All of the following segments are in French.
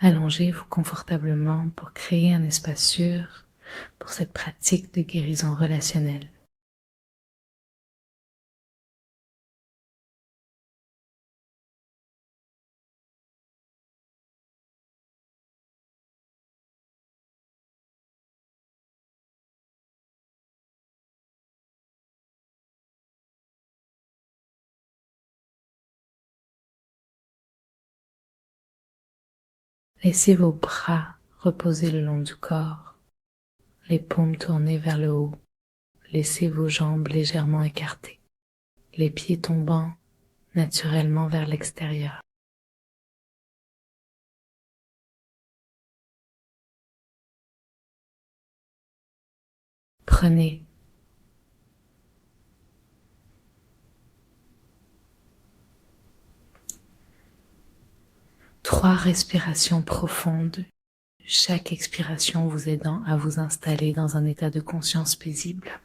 Allongez-vous confortablement pour créer un espace sûr pour cette pratique de guérison relationnelle. Laissez vos bras reposer le long du corps, les paumes tournées vers le haut. Laissez vos jambes légèrement écartées, les pieds tombant naturellement vers l'extérieur. Prenez 3 respirations profondes, chaque expiration vous aidant à vous installer dans un état de conscience paisible.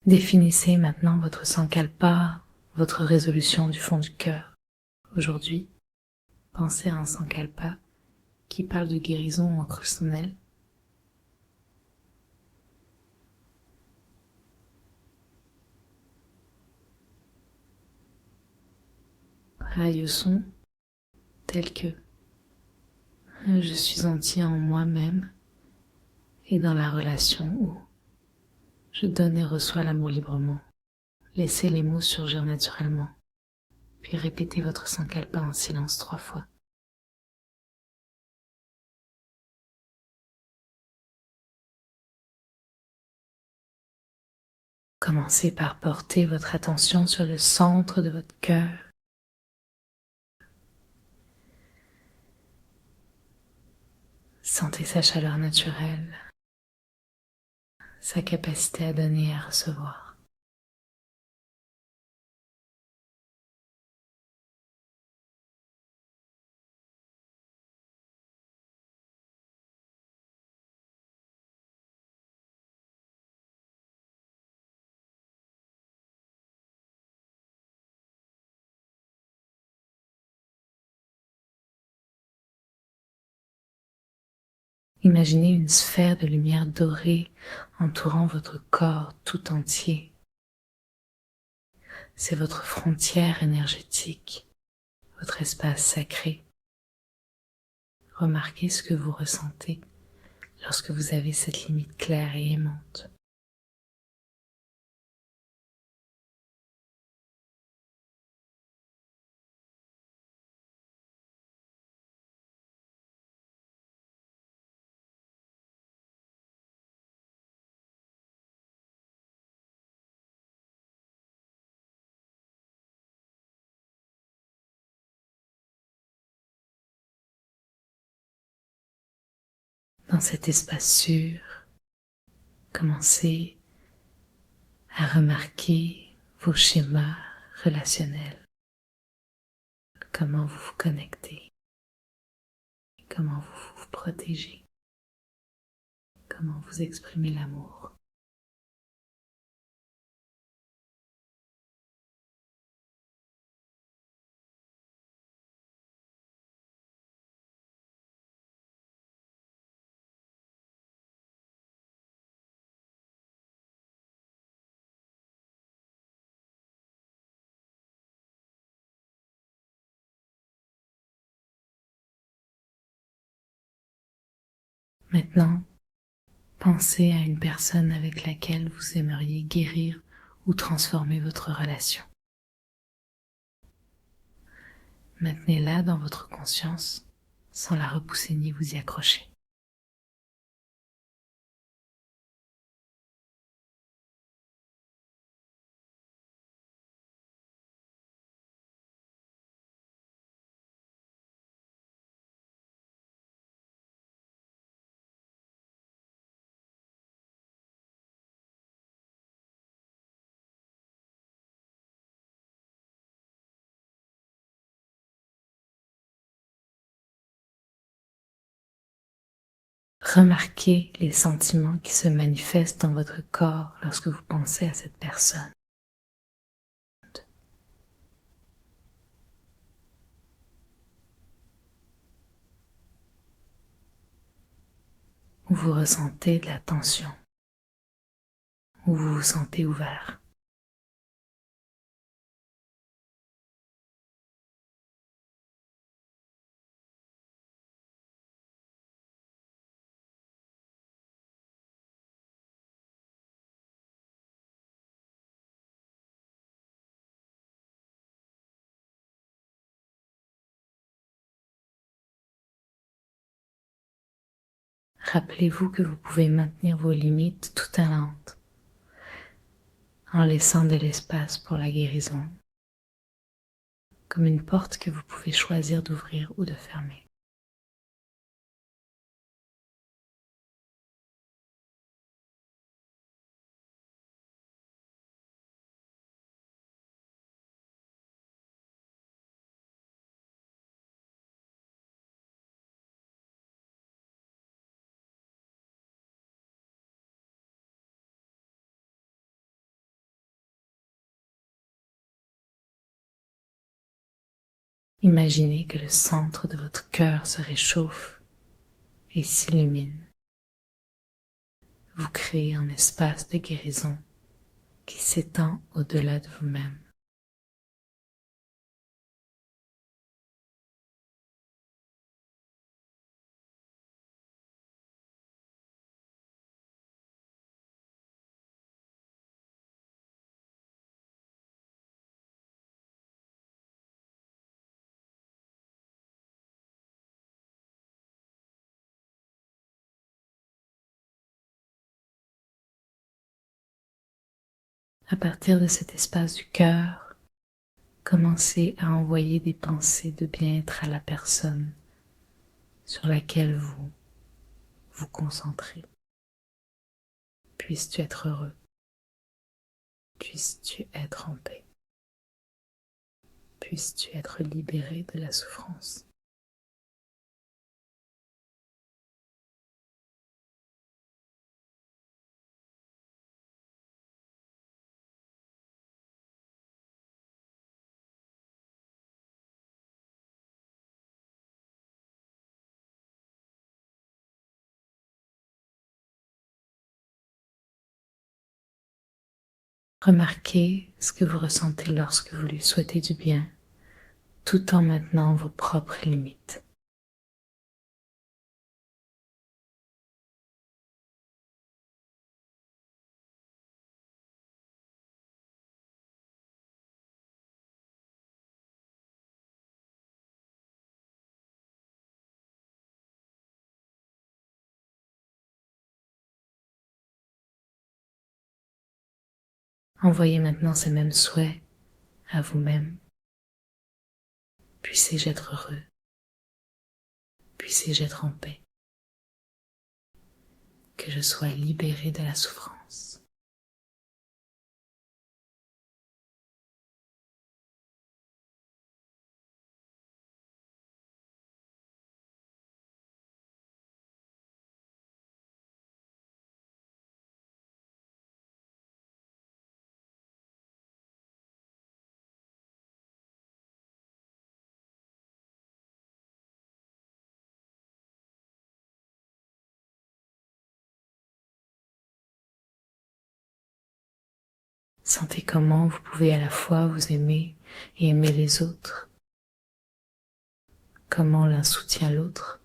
Définissez maintenant votre sankalpa, votre résolution du fond du cœur. Aujourd'hui, pensez à un sankalpa qui parle de guérison en personnel. Pareil au son, tel que je suis entier en moi-même et dans la relation où je donne et reçois l'amour librement. Laissez les mots surgir naturellement, puis répétez votre sankalpa en silence 3 fois. Commencez par porter votre attention sur le centre de votre cœur. Sentez sa chaleur naturelle, sa capacité à donner et à recevoir. Imaginez une sphère de lumière dorée entourant votre corps tout entier. C'est votre frontière énergétique, votre espace sacré. Remarquez ce que vous ressentez lorsque vous avez cette limite claire et aimante. Dans cet espace sûr, commencez à remarquer vos schémas relationnels, comment vous vous connectez, comment vous vous protégez, comment vous exprimez l'amour. Maintenant, pensez à une personne avec laquelle vous aimeriez guérir ou transformer votre relation. Maintenez-la dans votre conscience sans la repousser ni vous y accrocher. Remarquez les sentiments qui se manifestent dans votre corps lorsque vous pensez à cette personne. Où vous ressentez de la tension, où vous vous sentez ouvert. Rappelez-vous que vous pouvez maintenir vos limites tout à l'heure en laissant de l'espace pour la guérison, comme une porte que vous pouvez choisir d'ouvrir ou de fermer. Imaginez que le centre de votre cœur se réchauffe et s'illumine. Vous créez un espace de guérison qui s'étend au-delà de vous-même. À partir de cet espace du cœur, commencez à envoyer des pensées de bien-être à la personne sur laquelle vous vous concentrez. Puisses-tu être heureux, puisses-tu être en paix, puisses-tu être libéré de la souffrance. Remarquez ce que vous ressentez lorsque vous lui souhaitez du bien, tout en maintenant vos propres limites. Envoyez maintenant ces mêmes souhaits à vous-même. Puissez-je être heureux, puissez-je être en paix, que je sois libéré de la souffrance. Sentez comment vous pouvez à la fois vous aimer et aimer les autres, comment l'un soutient l'autre.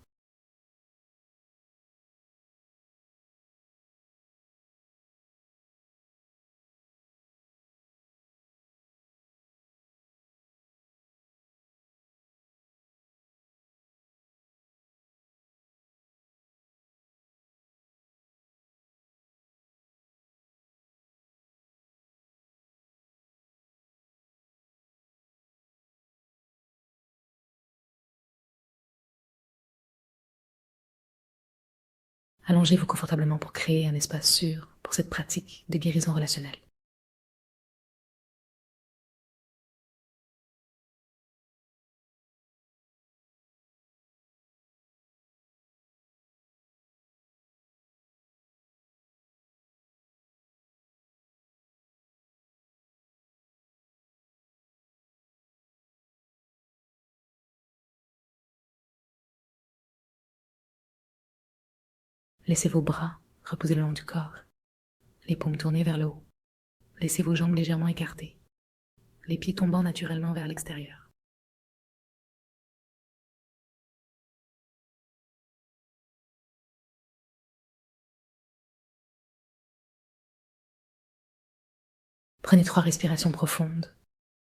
Allongez-vous confortablement pour créer un espace sûr pour cette pratique de guérison relationnelle. Laissez vos bras reposer le long du corps, les paumes tournées vers le haut. Laissez vos jambes légèrement écartées, les pieds tombant naturellement vers l'extérieur. Prenez 3 respirations profondes.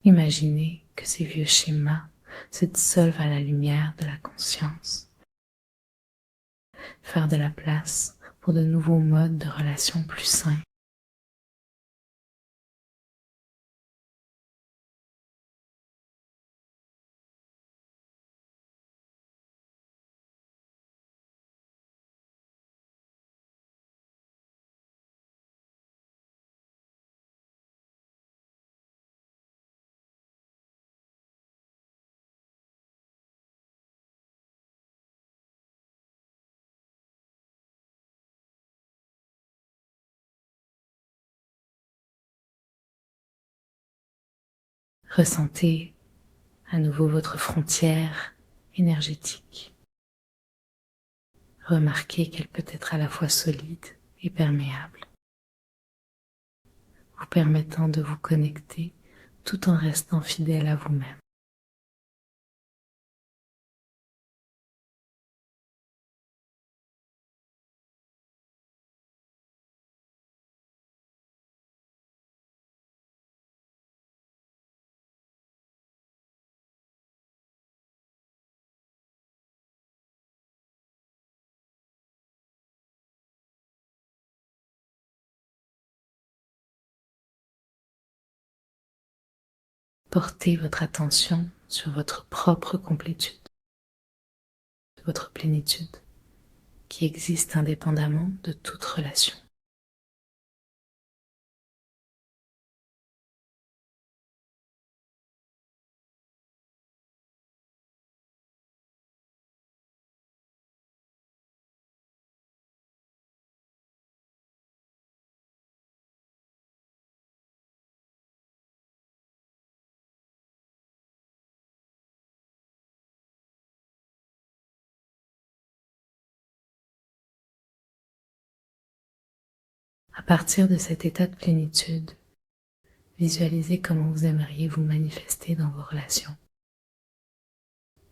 Imaginez que ces vieux schémas se dissolvent à la lumière de la conscience. Faire de la place pour de nouveaux modes de relations plus sains. Ressentez à nouveau votre frontière énergétique. Remarquez qu'elle peut être à la fois solide et perméable, vous permettant de vous connecter tout en restant fidèle à vous-même. Portez votre attention sur votre propre complétude, votre plénitude, qui existe indépendamment de toute relation. À partir de cet état de plénitude, visualisez comment vous aimeriez vous manifester dans vos relations.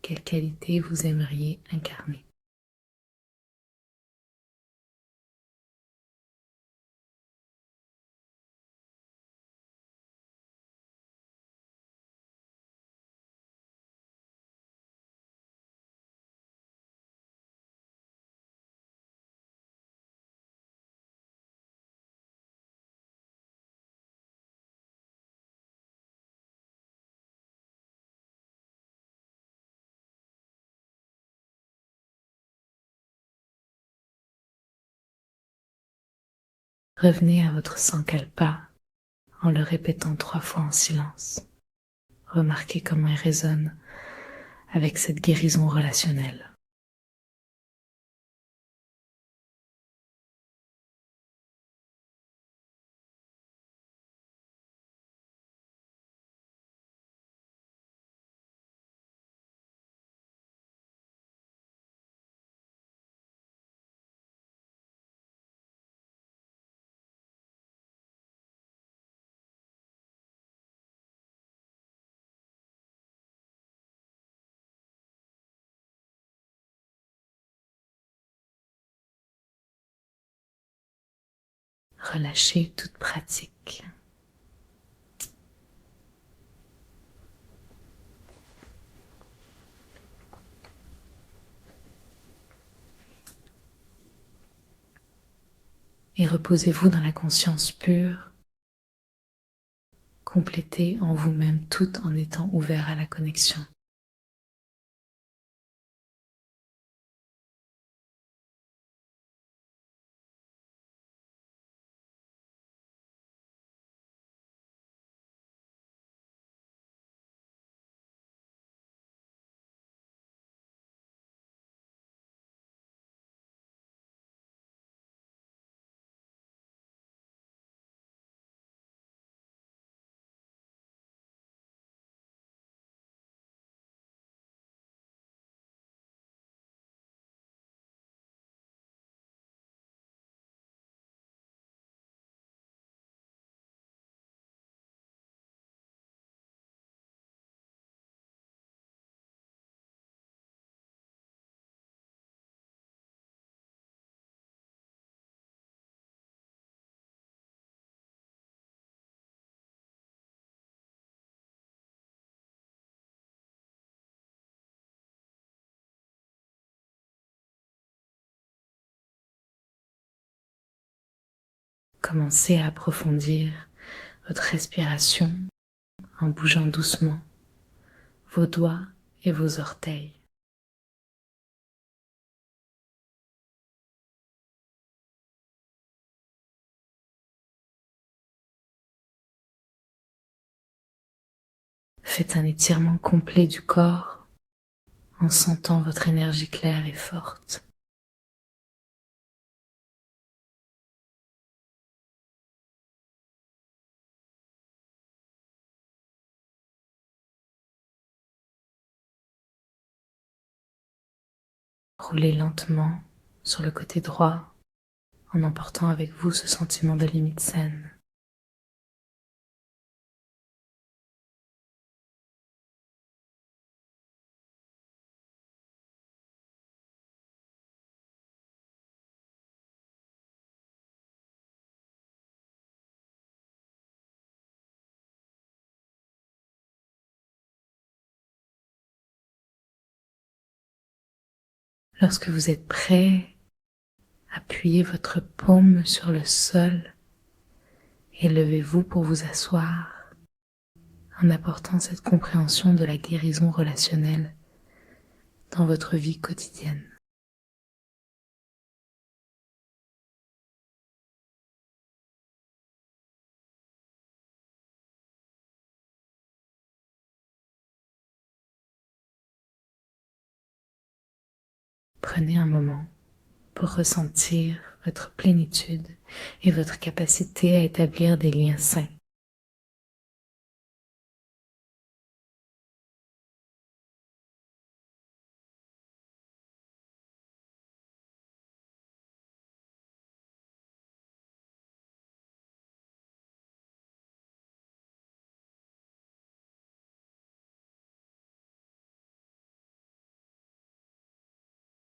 Quelles qualités vous aimeriez incarner. Revenez à votre sankalpa en le répétant 3 fois en silence. Remarquez comment il résonne avec cette guérison relationnelle. Relâchez toute pratique. Et reposez-vous dans la conscience pure, complétée en vous-même tout en étant ouvert à la connexion. Commencez à approfondir votre respiration en bougeant doucement vos doigts et vos orteils. Faites un étirement complet du corps en sentant votre énergie claire et forte. Roulez lentement sur le côté droit en emportant avec vous ce sentiment de limite saine. Lorsque vous êtes prêt, appuyez votre paume sur le sol et levez-vous pour vous asseoir en apportant cette compréhension de la guérison relationnelle dans votre vie quotidienne. Prenez un moment pour ressentir votre plénitude et votre capacité à établir des liens sains